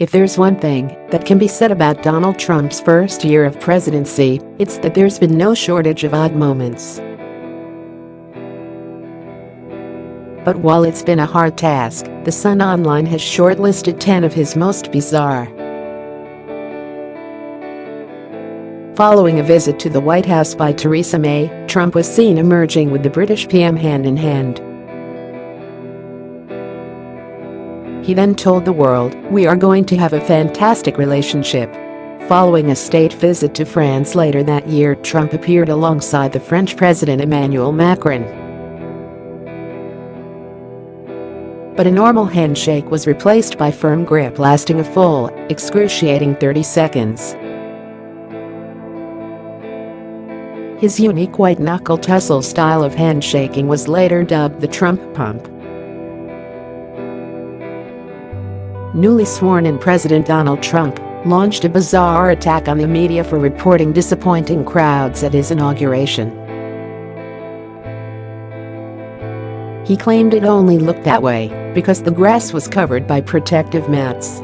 If there's one thing that can be said about Donald Trump's first year of presidency, it's that there's been no shortage of odd moments. But while it's been a hard task, The Sun Online has shortlisted 10 of his most bizarre. Following a visit to the White House by Theresa May, Trump was seen emerging with the British PM hand in hand. He then told the world, "We are going to have a fantastic relationship." Following a state visit to France later that year, Trump appeared alongside the French President Emmanuel Macron. But a normal handshake was replaced by firm grip lasting a full, excruciating 30 seconds. His unique white-knuckle tussle style of handshaking was later dubbed the Trump pump. Newly sworn-in President Donald Trump launched a bizarre attack on the media for reporting disappointing crowds at his inauguration. He claimed it only looked that way because the grass was covered by protective mats.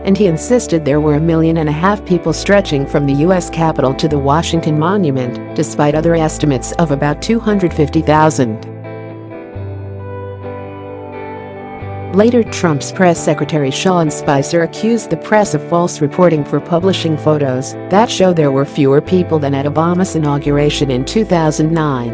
And he insisted there were 1.5 million people stretching from the U.S. Capitol to the Washington Monument, despite other estimates of about 250,000. Later, Trump's press secretary Sean Spicer accused the press of false reporting for publishing photos that show there were fewer people than at Obama's inauguration in 2009.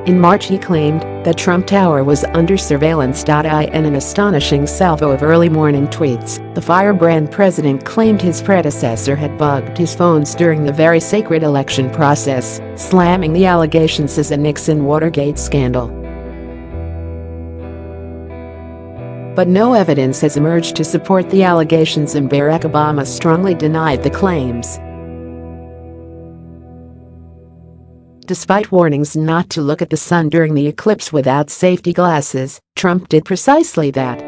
In March, he claimed that Trump Tower was under surveillance.I and an astonishing salvo of early morning tweets. The firebrand president claimed his predecessor had bugged his phones during the very sacred election process, slamming the allegations as a Nixon Watergate scandal. But no evidence has emerged to support the allegations, and Barack Obama strongly denied the claims. Despite warnings not to look at the sun during the eclipse without safety glasses, Trump did precisely that.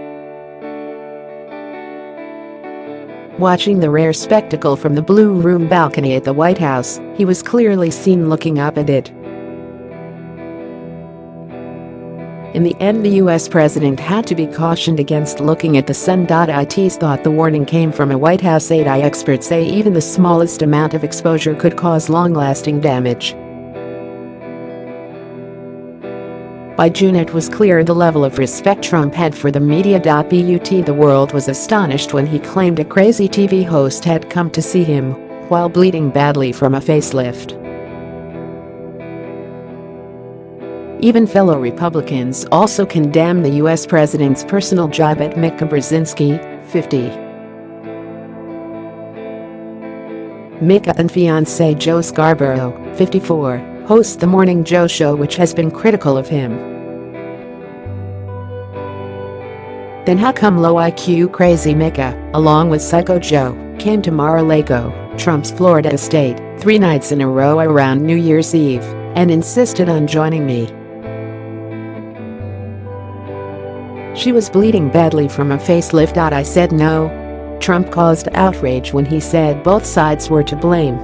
Watching the rare spectacle from the Blue Room balcony at the White House, he was clearly seen looking up at it. In the end, the U.S. president had to be cautioned against looking at the sun.It. Thought the warning came from a White House aide. Experts say even the smallest amount of exposure could cause long-lasting damage. By June, it was clear the level of respect Trump had for the media.But. The world was astonished when he claimed a crazy TV host had come to see him while bleeding badly from a facelift. Even fellow Republicans also condemned the U.S. president's personal job at Mika Brzezinski, 50. Mika and fiancé Joe Scarborough, 54, hosts The Morning Joe show, which has been critical of him. Then how come low IQ Crazy Mika, along with Psycho Joe, came to Mar-a-Lago, Trump's Florida estate, 3 nights in a row around New Year's Eve, and insisted on joining me? She was bleeding badly from a facelift. I said no. Trump caused outrage when he said both sides were to blame.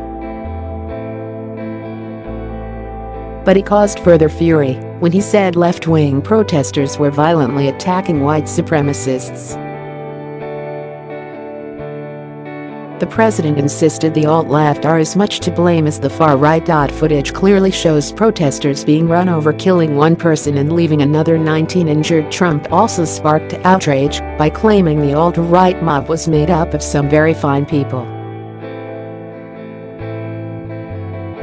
But he caused further fury when he said left-wing protesters were violently attacking white supremacists. The president insisted the alt-left are as much to blame as the far-right. Footage clearly shows protesters being run over, killing 1 person and leaving another 19 injured. Trump also sparked outrage by claiming the alt-right mob was made up of some very fine people.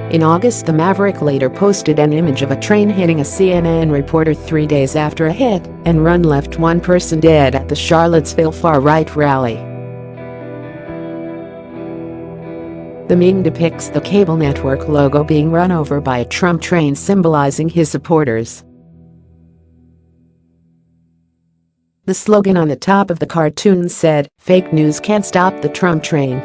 In August, the Maverick later posted an image of a train hitting a CNN reporter 3 days after a hit and run left 1 person dead at the Charlottesville far-right rally. The meme depicts the cable network logo being run over by a Trump train, symbolizing his supporters. The slogan on the top of the cartoon said, "Fake news can't stop the Trump train."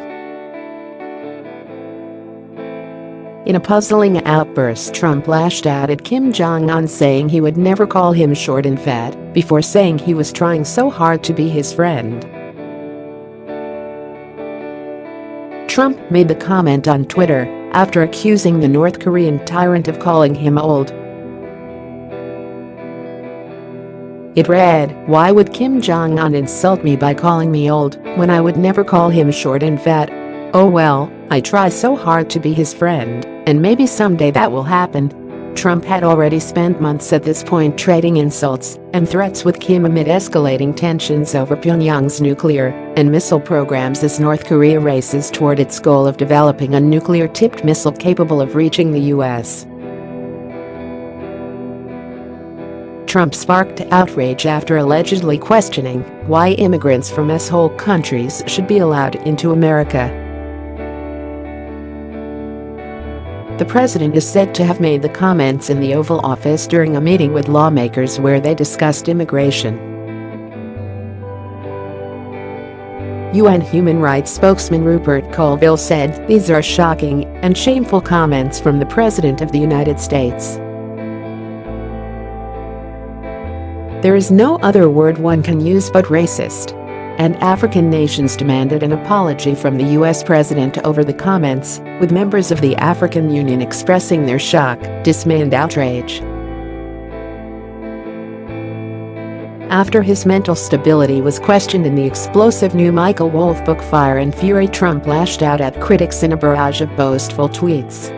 In a puzzling outburst, Trump lashed out at Kim Jong-un, saying he would never call him short and fat, before saying he was trying so hard to be his friend. Trump made the comment on Twitter after accusing the North Korean tyrant of calling him old. It read, "Why would Kim Jong-un insult me by calling me old when I would never call him short and fat? Oh well, I try so hard to be his friend, and maybe someday that will happen." Trump had already spent months at this point trading insults and threats with Kim amid escalating tensions over Pyongyang's nuclear and missile programs as North Korea races toward its goal of developing a nuclear-tipped missile capable of reaching the US. Trump sparked outrage after allegedly questioning why immigrants from S-hole countries should be allowed into America. The president is said to have made the comments in the Oval Office during a meeting with lawmakers where they discussed immigration. UN human rights spokesman Rupert Colville said, "These are shocking and shameful comments from the President of the United States. There is no other word one can use but racist." And African nations demanded an apology from the US president over the comments, with members of the African Union expressing their shock, dismay and outrage. After his mental stability was questioned in the explosive new Michael Wolff book Fire and Fury, Trump lashed out at critics in a barrage of boastful tweets.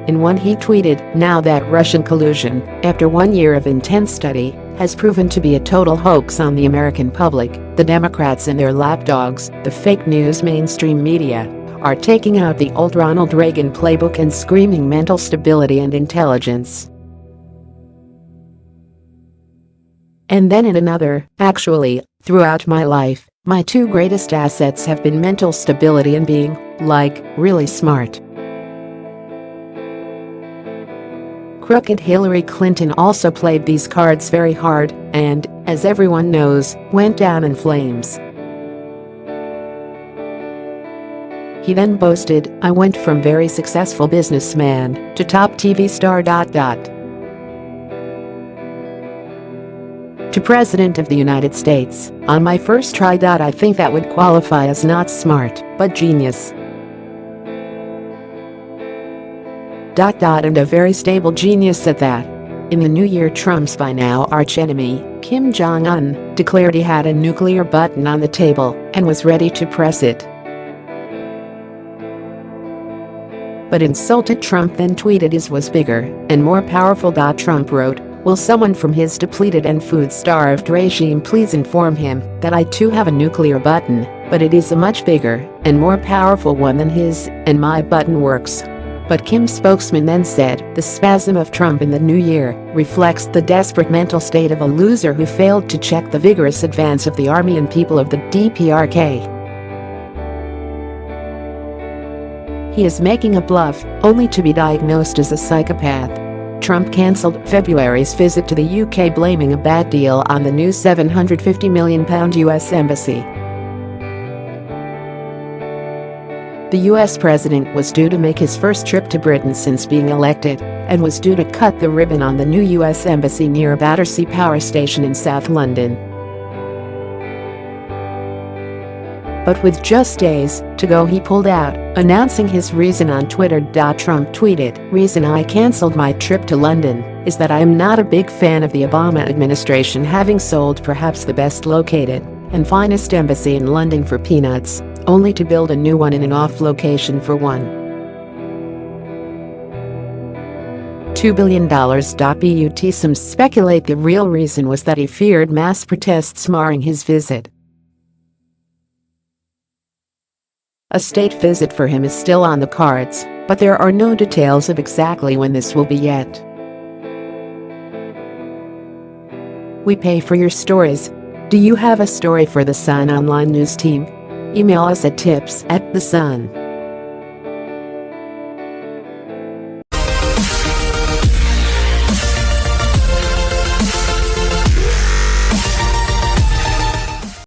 In one he tweeted, "Now that Russian collusion, after 1 year of intense study, has proven to be a total hoax on the American public, the Democrats and their lapdogs, the fake news mainstream media, are taking out the old Ronald Reagan playbook and screaming mental stability and intelligence." And then in another, "Actually, throughout my life, my two greatest assets have been mental stability and being, like, really smart." Crooked Hillary Clinton also played these cards very hard and, as everyone knows, went down in flames. He then boasted, "I went from very successful businessman to top TV star. To President of the United States, on my first try. I think that would qualify as not smart, but genius. And a very stable genius at that." In the new year, Trump's by now archenemy, Kim Jong-un, declared he had a nuclear button on the table and was ready to press it. But insulted Trump then tweeted his was bigger and more powerful. Trump wrote, "Will someone from his depleted and food-starved regime please inform him that I too have a nuclear button, but it is a much bigger and more powerful one than his, and my button works." But Kim's spokesman then said, "The spasm of Trump in the new year reflects the desperate mental state of a loser who failed to check the vigorous advance of the army and people of the DPRK. He is making a bluff, only to be diagnosed as a psychopath." Trump cancelled February's visit to the UK, blaming a bad deal on the new £750 million US embassy. The US president was due to make his first trip to Britain since being elected and was due to cut the ribbon on the new US embassy near Battersea Power Station in South London. But with just days to go, he pulled out, announcing his reason on Twitter. Trump tweeted, "Reason I cancelled my trip to London is that I am not a big fan of the Obama administration having sold perhaps the best located and finest embassy in London for peanuts, only to build a new one in an off location for $1.2 billion. But some speculate the real reason was that he feared mass protests marring his visit. A state visit for him is still on the cards, but there are no details of exactly when this will be yet. We pay for your stories. Do you have a story for the Sun online news team? Email us at tips@thesun.It.